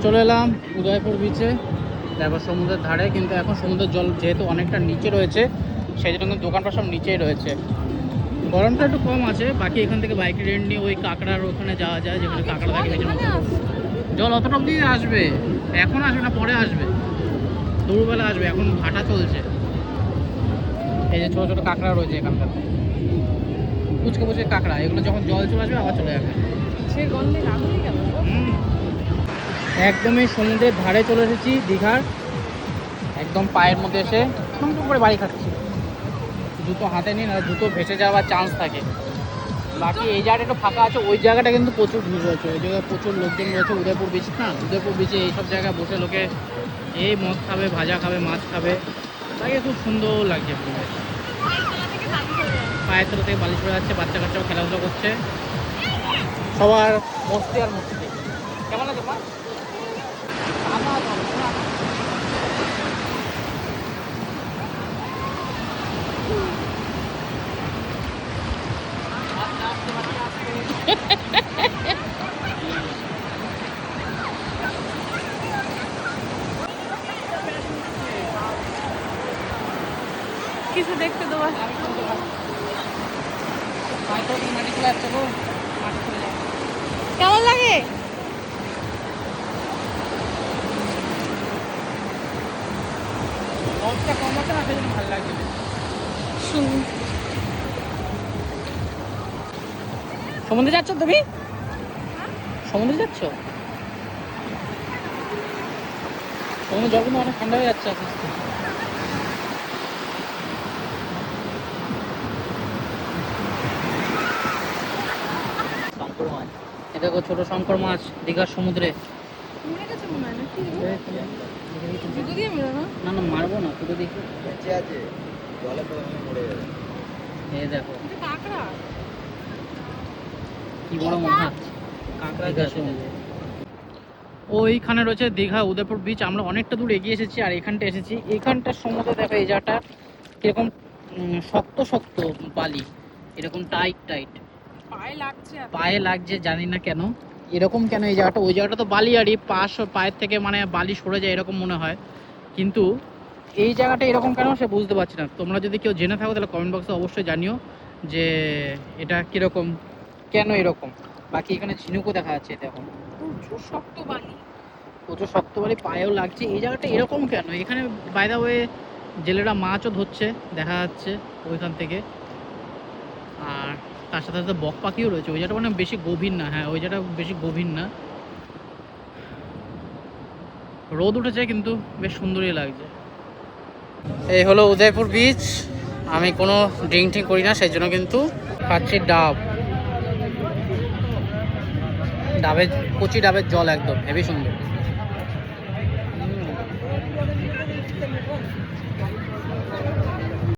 চলে এলাম উদয়পুর বিচে, দেখো সমুদ্রের ধারে। কিন্তু এখন সমুদ্রের জল যেহেতু অনেকটা নিচে রয়েছে, সেই জন্য কিন্তু দোকানপাট সব নিচেই রয়েছে। গরমটা একটু কম আছে। বাকি এখান থেকে বাইক রেন্ট নিয়ে ওই কাঁকড়ার ওখানে যাওয়া যায়, যেখানে কাঁকড়া থাকে বেশি। জল অতটা অব্দি আসবে, এখন আসবে না, পরে আসবে, দুপুরবেলা আসবে। এখন ভাটা চলছে। এই যে ছোটো ছোটো কাঁকড়া রয়েছে এখানকার, কুচকে কুচকে কাঁকড়া, এগুলো যখন জল চলে আসবে আবার চলে যাবে। একদমই সমুদ্রের ধারে চলে এসেছি, দীঘার একদম পায়ের মধ্যে এসে টুমটুম করে বাড়ি খাচ্ছি। জুতো হাতে নিন, আর জুতো ভেসে যাওয়ার চান্স থাকে। বাকি এই জায়গাটা একটু ফাঁকা আছে, ওই জায়গাটা কিন্তু প্রচুর ভিড় রয়েছে। ওই জায়গায় প্রচুর লোকজন রয়েছে। উদয়পুর বিচ না, উদয়পুর বিচে এইসব জায়গায় বসে লোকে এই মদ খাবে, ভাজা খাবে, মাছ খাবে, তাকে খুব সুন্দর লাগছে। পায়ের তলা থেকে বালিশ পড়ে যাচ্ছে, বাচ্চা কাচ্চাও খেলাধুলা করছে, সবার মস্তি আর মস্তি। কেমন লাগে মা? কিছু দেখতে দেবো। কেমন লাগে? সমুদ্রে যাচ্ছ তুমি? সমুদ্রে যাচ্ছ? সমুদ্রের জল কিন্তু অনেক ঠান্ডা হয়ে যাচ্ছে আস্তে আস্তে। শঙ্কর মাছ, এ দেখো ছোট শঙ্কর মাছ দীঘার সমুদ্রে। না না, মারবো না, তুলে দেখি। এই দেখো কি বড় মাছ, দীঘার সমুদ্রে। ওইখানে রয়েছে দীঘা উদয়পুর বিচ। আমরা অনেকটা দূর এগিয়ে এসেছি, আর এখানটা এসেছি। এখানটার সমুদ্রে দেখো এই জায়গাটা কিরকম শক্ত শক্ত বালি, এরকম টাইট টাইট পায়ে লাগছে, জানি না কেন এরকম, কেন এই জায়গাটা। ওই জায়গাটা তো বালি, আরই পায়ের থেকে মানে বালি সরে যায় এরকম মনে হয়, কিন্তু এই জায়গাটা এরকম কেন সে বুঝতে পারছি না। তোমরা যদি কেউ জেনে থাকো তাহলে কমেন্ট বক্সে অবশ্যই জানিও যে এটা কিরকম, কেন এরকম। বাকি এখানে ঝিনুকও দেখা যাচ্ছে, দেখো প্রচুর শক্ত বালি, পায়েও লাগছে। এই জায়গাটা এরকম কেন? এখানে বাই দ্য ওয়ে জেলেরা মাছও ধরছে দেখা যাচ্ছে ওইখান থেকে। আর তার সাথে সাথে বক পাখিও রয়েছে। ওই জায়গাটা মানে বেশি গভীর না। হ্যাঁ, ওই জায়গাটা বেশি গভীর না। রোদ উঠেছে কিন্তু বেশ সুন্দরই লাগছে। এই হলো উদয়পুর বিচ। আমি কোনো ড্রিঙ্ক ট্রিঙ্ক করি না, সেই জন্য কিন্তু খাচ্ছি ডাবের কচি ডাবের জল, একদম হেভি সুন্দর।